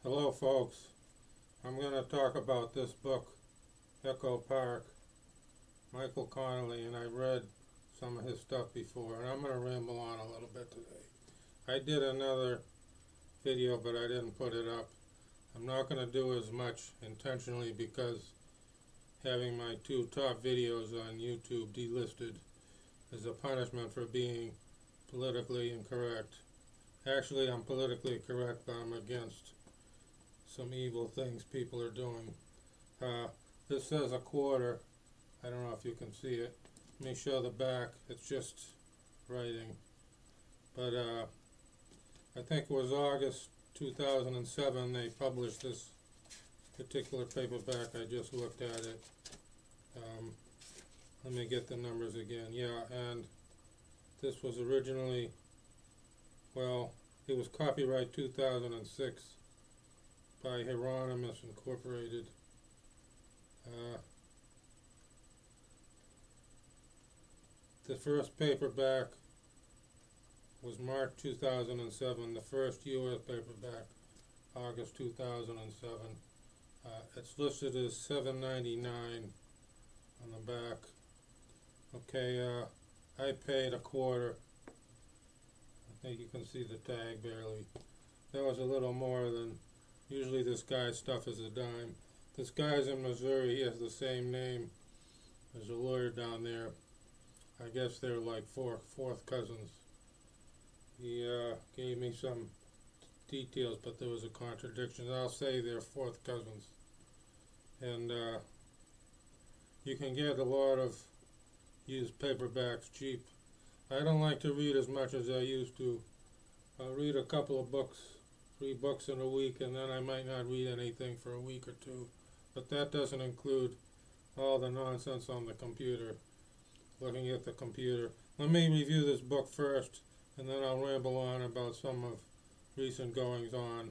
Hello folks, I'm going to talk about this book, Echo Park, Michael Connelly, and I read some of his stuff before, and I'm going to ramble on a little bit today. I did another video, but I didn't put it up. I'm not going to do as much intentionally because having my two top videos on YouTube delisted is a punishment for being politically incorrect. Actually, I'm politically correct, but I'm against some evil things people are doing. This says a quarter. I don't know if you can see it. Let me show the back. It's just writing. But I think it was August 2007 they published this particular paperback. I just looked at it. Let me get the numbers again. Yeah, and this was originally, well, it was copyright 2006. By Hieronymus Incorporated. The first paperback was March 2007. The first U.S. paperback, August 2007. It's listed as $7.99 on the back. Okay, I paid a quarter. I think you can see the tag barely. That was a little more than. Usually this guy's stuff is a dime. This guy's in Missouri. He has the same name. There's a lawyer down there. I guess they're like fourth cousins. He gave me some details, but there was a contradiction. I'll say they're fourth cousins. And you can get a lot of used paperbacks cheap. I don't like to read as much as I used to. I'll read a couple of books. 3 books in a week, and then I might not read anything for a week or two. But that doesn't include all the nonsense on the computer, looking at the computer. Let me review this book first, and then I'll ramble on about some of recent goings on.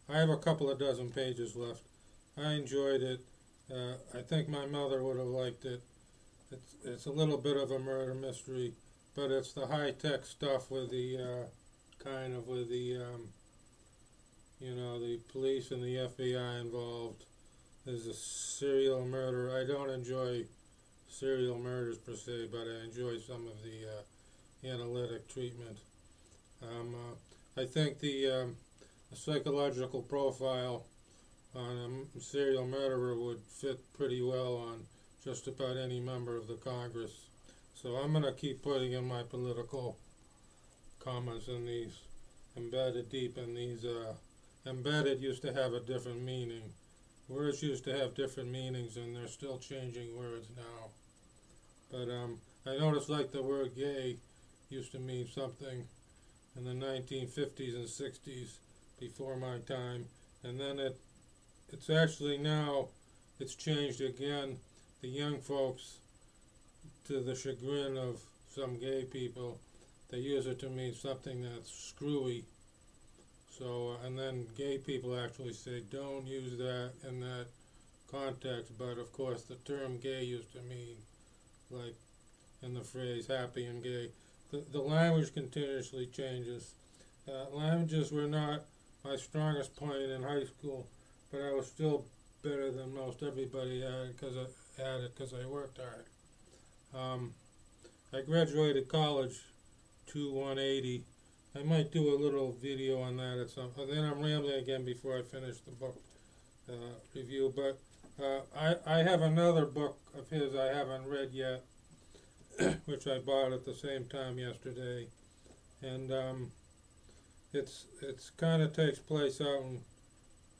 I have a couple of dozen pages left. I enjoyed it. I think my mother would have liked it. It's a little bit of a murder mystery, but it's the high-tech stuff with the you know, the police and the FBI involved. There's a serial murder. I don't enjoy serial murders per se, but I enjoy some of the analytic treatment. I think the psychological profile on a serial murderer would fit pretty well on just about any member of the Congress. So I'm going to keep putting in my political comments in these, embedded deep in these. Embedded used to have a different meaning. Words used to have different meanings, and they're still changing words now. But I noticed like the word gay used to mean something in the 1950s and 60s before my time, and then it's actually now it's changed again. The young folks, to the chagrin of some gay people, they use it to mean something that's screwy. So, and then gay people actually say, don't use that in that context. But of course, the term gay used to mean, like in the phrase happy and gay. The language continuously changes. Languages were not my strongest point in high school, but I was still better than most everybody at it because I worked hard. I graduated college 180. I might do a little video on that at some point. Then I'm rambling again before I finish the book review. But I have another book of his I haven't read yet, which I bought at the same time yesterday, and it's kind of takes place out in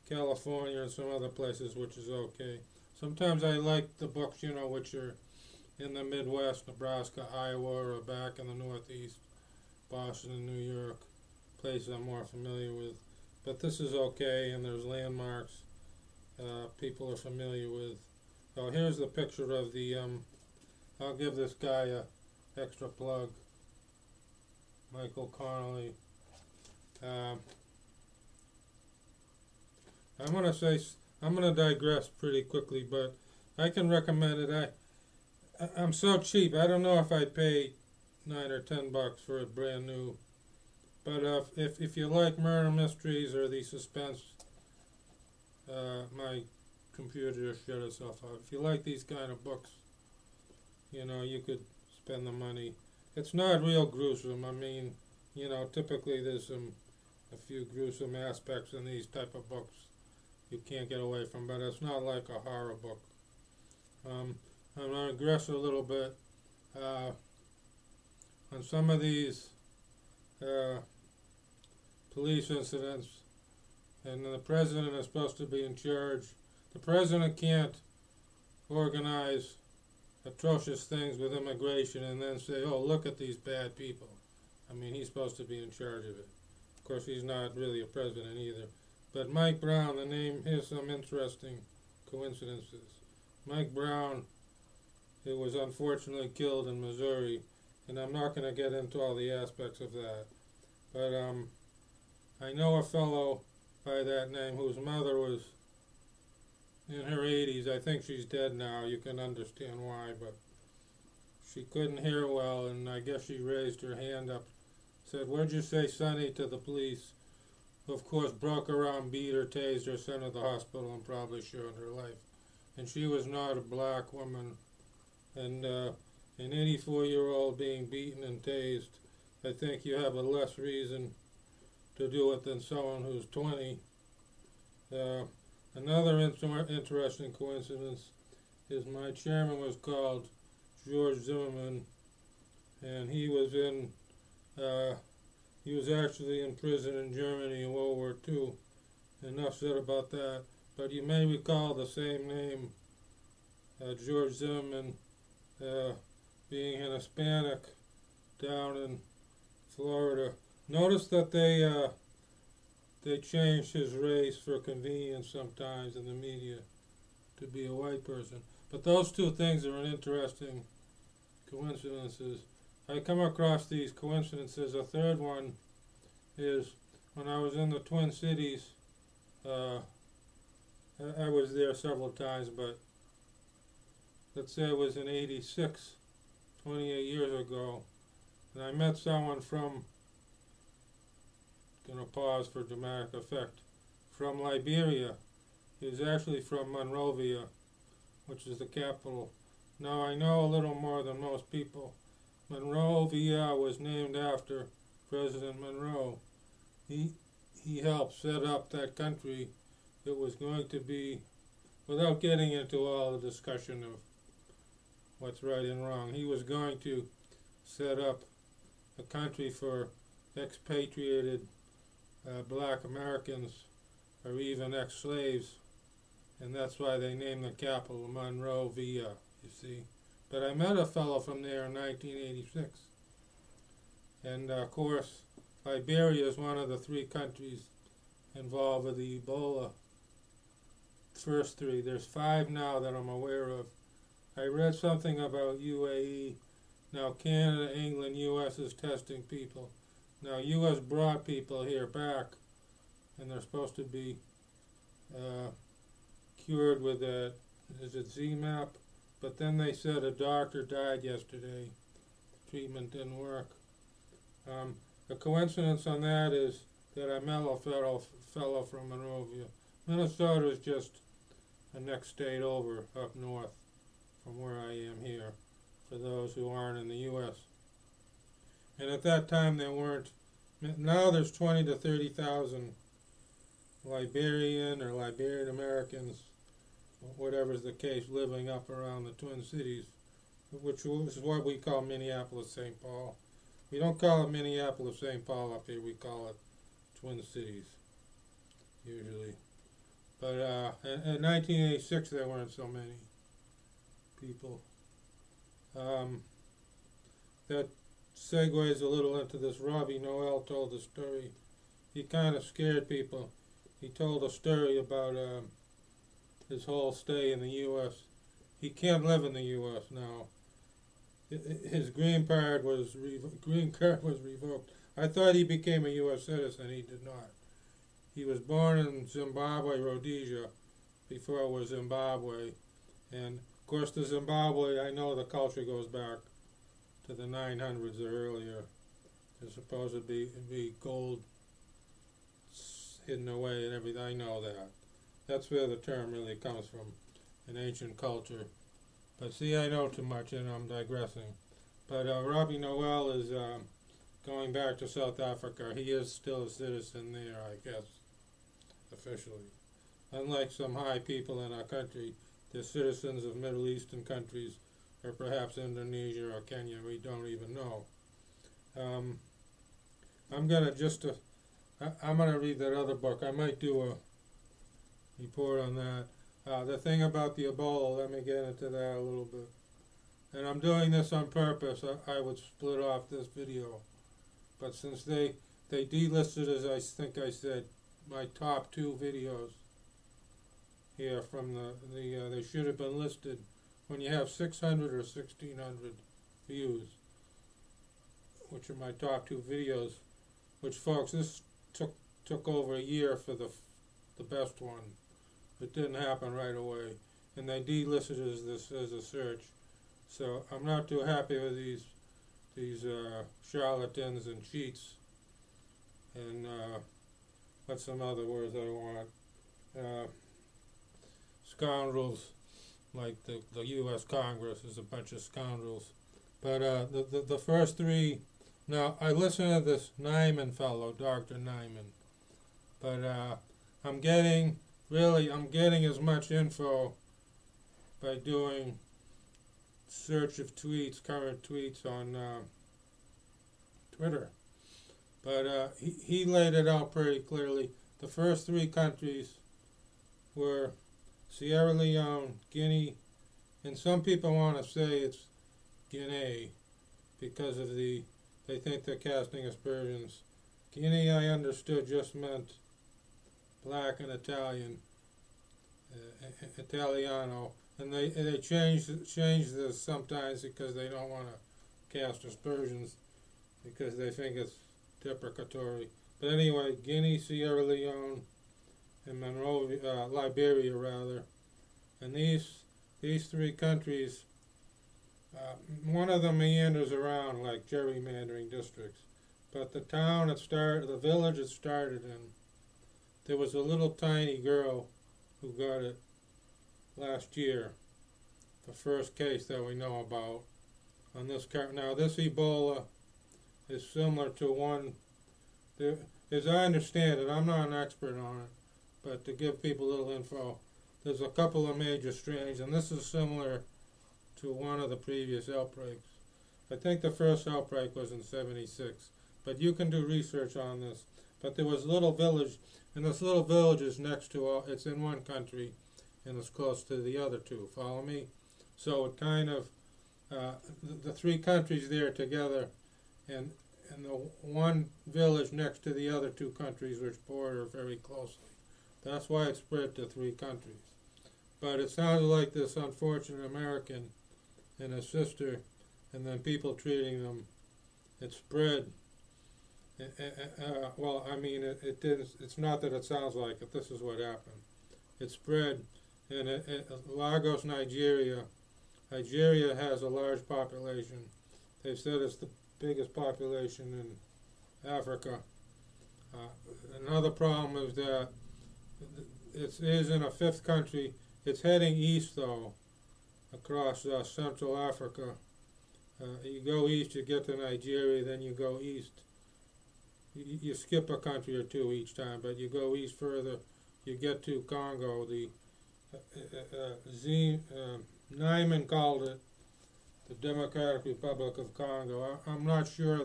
California and some other places, which is okay. Sometimes I like the books, you know, which are in the Midwest, Nebraska, Iowa, or back in the Northeast. Boston and New York, places I'm more familiar with. But this is okay, and there's landmarks people are familiar with. Oh, here's the picture of the, I'll give this guy a extra plug, Michael Connelly. I'm going to digress pretty quickly, but I can recommend it. I'm so cheap, I don't know if I pay $9 or $10 for a brand new But if you like murder mysteries or the suspense, my computer just shut itself off. If you like these kind of books, you know, you could spend the money. It's not real gruesome. I mean, you know, typically there's a few gruesome aspects in these type of books you can't get away from, but it's not like a horror book. I'm going to digress a little bit on some of these police incidents, and the president is supposed to be in charge. The president can't organize atrocious things with immigration and then say, oh, look at these bad people. I mean, he's supposed to be in charge of it. Of course, he's not really a president either. But Mike Brown, the name, here's some interesting coincidences. Mike Brown, who was unfortunately killed in Missouri, and I'm not going to get into all the aspects of that. But I know a fellow by that name whose mother was in her 80s. I think she's dead now. You can understand why, but she couldn't hear well, and I guess she raised her hand up, said, "What'd you say, Sonny?" to the police. Of course, broke her arm, beat her, tased her, sent her to the hospital, and probably shortened her life. And she was not a black woman. And an 84-year-old being beaten and tased, I think you have a less reason to do it than someone who's 20. Another interesting coincidence is my chairman was called George Zimmerman, and he was actually in prison in Germany in World War II. Enough said about that. But you may recall the same name, George Zimmerman, being an Hispanic down in Florida. Notice that they changed his race for convenience sometimes in the media to be a white person. But those two things are interesting coincidences. I come across these coincidences. A third one is when I was in the Twin Cities. I was there several times, but let's say it was in '86, 28 years ago, and I met someone from, gonna pause for dramatic effect, from Liberia. He was actually from Monrovia, which is the capital. Now I know a little more than most people. Monrovia was named after President Monroe. He helped set up that country. It was going to be, without getting into all the discussion of what's right and wrong, he was going to set up a country for expatriated black Americans or even ex-slaves, and that's why they named the capital Monrovia, you see. But I met a fellow from there in 1986, and of course Liberia is one of the three countries involved with the Ebola. First three. There's 5 now that I'm aware of. I read something about UAE. Now Canada, England, US is testing people. Now US brought people here back, and they're supposed to be cured with that, is it ZMAP? But then they said a doctor died yesterday. Treatment didn't work. The coincidence on that is that I met a fellow from Monrovia. Minnesota is just the next state over, up north from where I am here, for those who aren't in the U.S. And at that time there weren't, now there's 20 to 30,000 Liberian or Liberian Americans, whatever's the case, living up around the Twin Cities, which is what we call Minneapolis-St. Paul. We don't call it Minneapolis-St. Paul up here, we call it Twin Cities, usually. But in 1986 there weren't so many people. That segues a little into this. Robbie Noel told the story. He kind of scared people. He told a story about his whole stay in the U.S. He can't live in the U.S. now. His green card was revoked. I thought he became a U.S. citizen. He did not. He was born in Zimbabwe, Rhodesia, before it was Zimbabwe. And of course the Zimbabwe, I know the culture goes back to the 900s or earlier. There's supposed to be gold hidden away and everything. I know that. That's where the term really comes from, in ancient culture. But see, I know too much and I'm digressing. But Robbie Noel is going back to South Africa. He is still a citizen there, I guess, officially. Unlike some high people in our country, they're citizens of Middle Eastern countries, or perhaps Indonesia or Kenya. We don't even know. I'm gonna read that other book. I might do a report on that. The thing about the Ebola, let me get into that a little bit. And I'm doing this on purpose. I would split off this video. But since they delisted, as I think I said, my top 2 videos here from they should have been listed when you have 600 or 1,600 views, which are my top 2 videos, which, folks, this took over a year for the best one. It didn't happen right away, and they delisted as a search. So I'm not too happy with these charlatans and cheats, and what's some other words I want? Scoundrels, like the U.S. Congress is a bunch of scoundrels. But the first 3. Now I listened to this Nyman fellow, Dr. Nyman, but I'm getting as much info by doing search of tweets, current tweets on Twitter. But he laid it out pretty clearly. The first 3 countries were Sierra Leone, Guinea, and some people want to say it's Guinea because of they think they're casting aspersions. Guinea, I understood, just meant black and Italian, Italiano, and they change this sometimes because they don't want to cast aspersions because they think it's deprecatory. But anyway, Guinea, Sierra Leone, and Monrovia, Liberia rather, and these 3 countries, one of them meanders around like gerrymandering districts, but the village it started in, there was a little tiny girl who got it last year, the first case that we know about on this. Now this Ebola is similar to one, as I understand it, I'm not an expert on it, but to give people a little info, there's a couple of major strains, and this is similar to one of the previous outbreaks. I think the first outbreak was in '76, but you can do research on this. But there was a little village, and this little village is next to it's in one country, and it's close to the other 2. Follow me? So it kind of, the 3 countries there together, and the one village next to the other 2 countries which border very closely. That's why it spread to 3 countries. But it sounded like this unfortunate American and his sister, and then people treating them, it spread. Well, I mean, it didn't. It's not that it sounds like it. This is what happened. It spread, and Lagos, Nigeria. Nigeria has a large population. They said it's the biggest population in Africa. Another problem is that it is in a 5th country. It's heading east, though, across Central Africa. You go east, you get to Nigeria, then you go east. You skip a country or 2 each time, but you go east further, you get to Congo. Nyman called it the Democratic Republic of Congo. I'm not sure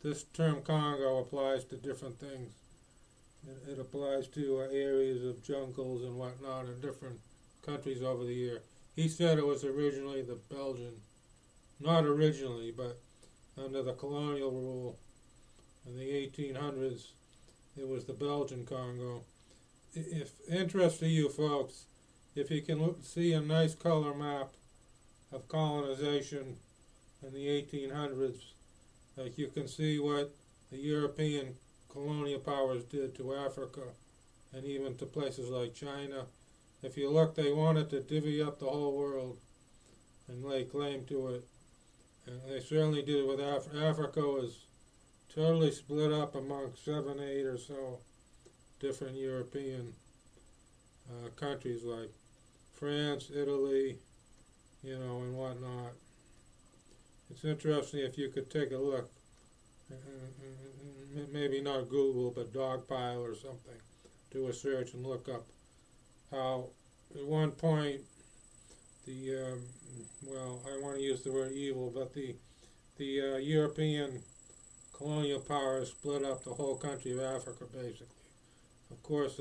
this term Congo applies to different things. It applies to areas of jungles and whatnot in different countries over the year. He said it was originally the Belgian, not originally, but under the colonial rule in the 1800s, it was the Belgian Congo. If interest to you folks, if you can see a nice color map of colonization in the 1800s, like you can see what the European colonial powers did to Africa and even to places like China. If you look, they wanted to divvy up the whole world and lay claim to it, and they certainly did it with Africa. Was totally split up among 7, 8 or so different European countries like France, Italy, and whatnot. It's interesting if you could take a look, maybe not Google, but Dogpile or something, do a search and look up how at one point the, I want to use the word evil, but the European colonial powers split up the whole country of Africa, basically. Of course,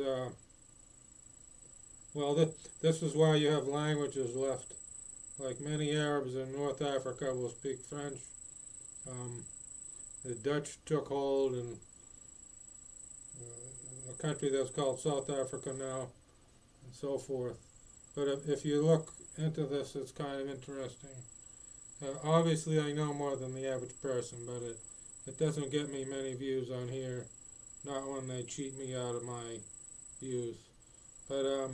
this is why you have languages left. Like many Arabs in North Africa will speak French. The Dutch took hold in a country that's called South Africa now, and so forth. But if you look into this, it's kind of interesting. Obviously, I know more than the average person, but it doesn't get me many views on here. Not when they cheat me out of my views. But,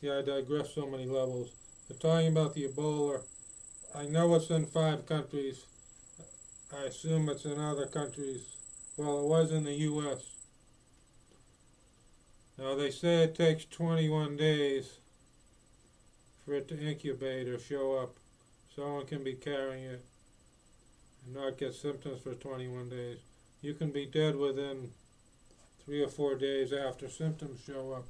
see, I digress so many levels. They're talking about the Ebola. I know it's in 5 countries. I assume it's in other countries. Well, it was in the U.S. Now, they say it takes 21 days for it to incubate or show up. Someone can be carrying it and not get symptoms for 21 days. You can be dead within 3 or 4 days after symptoms show up.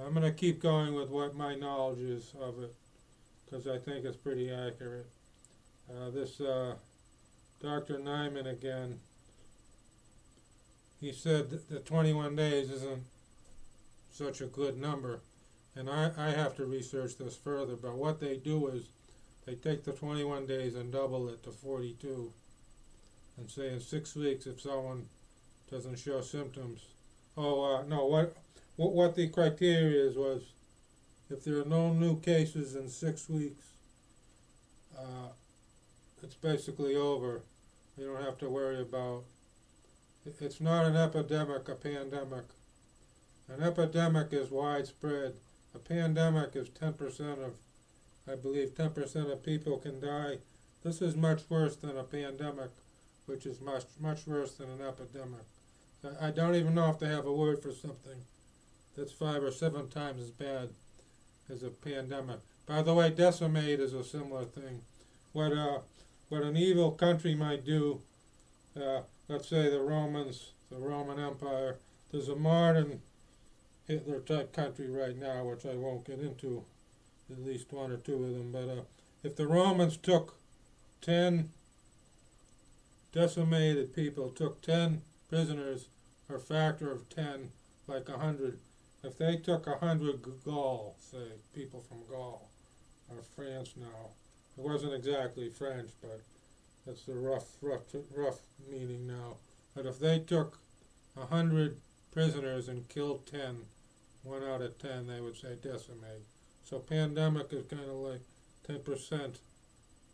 I'm going to keep going with what my knowledge is of it, because I think it's pretty accurate. This Dr. Nyman again, he said that 21 days isn't such a good number, and I have to research this further, but what they do is they take the 21 days and double it to 42, and say in 6 weeks if someone doesn't show symptoms. What the criteria was if there are no new cases in 6 weeks, it's basically over. You don't have to worry about it's not an epidemic, a pandemic. An epidemic is widespread. A pandemic is 10% of, I believe 10% of people can die. This is much worse than a pandemic, which is much, much worse than an epidemic. I don't even know if they have a word for something that's 5 or 7 times as bad as a pandemic. By the way, decimate is a similar thing. What an evil country might do, let's say the Romans, the Roman Empire, there's a modern Hitler-type country right now, which I won't get into, at least 1 or 2 of them, but if the Romans took 10 decimated people, took 10 prisoners, or a factor of 10, like 100, if they took 100 Gaul, say, people from Gaul, or France now, it wasn't exactly French, but that's the rough meaning now. But if they took 100 prisoners and killed 10, 1 out of 10, they would say decimate. So pandemic is kind of like 10%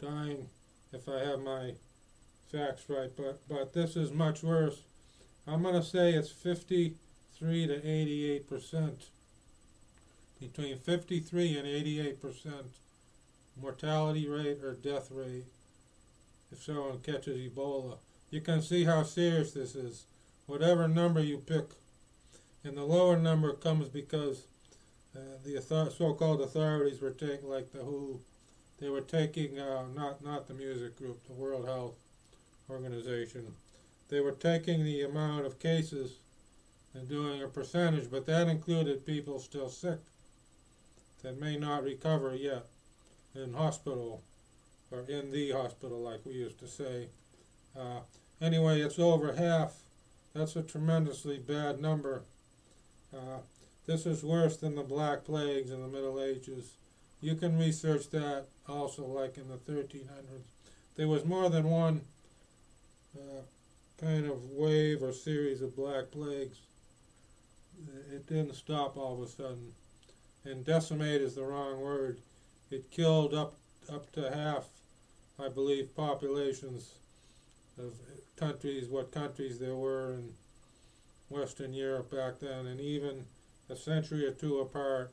dying, if I have my facts right. But this is much worse. I'm going to say it's 53 to 88%. Between 53 and 88% mortality rate or death rate if someone catches Ebola. You can see how serious this is. Whatever number you pick, and the lower number comes because the so-called authorities were taking, like the WHO, they were taking, not the music group, the World Health Organization, they were taking the amount of cases and doing a percentage, but that included people still sick that may not recover yet in hospital, or in the hospital like we used to say. Anyway, it's over half. That's a tremendously bad number. This is worse than the Black Plagues in the Middle Ages. You can research that also, like in the 1300s. There was more than one kind of wave or series of Black Plagues. It didn't stop all of a sudden. And decimate is the wrong word. It killed up to half, I believe, populations of countries, what countries there were in Western Europe back then, and even a century or 2 apart,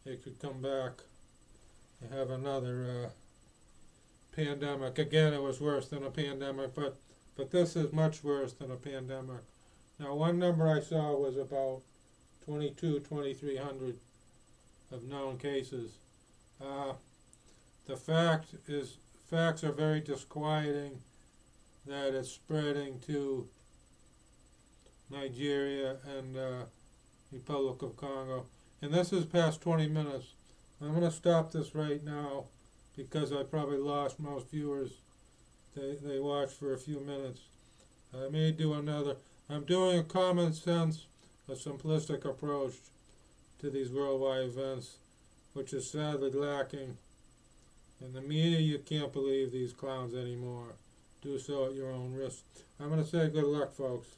it could come back and have another pandemic. Again, it was worse than a pandemic, but But this is much worse than a pandemic. Now, one number I saw was about 2,300 of known cases. The facts are very disquieting that it's spreading to Nigeria and Republic of Congo. And this is past 20 minutes. I'm going to stop this right now because I probably lost most viewers. They watched for a few minutes. I may do another. I'm doing a common sense, a simplistic approach to these worldwide events, which is sadly lacking. In the media, you can't believe these clowns anymore. Do so at your own risk. I'm going to say good luck, folks.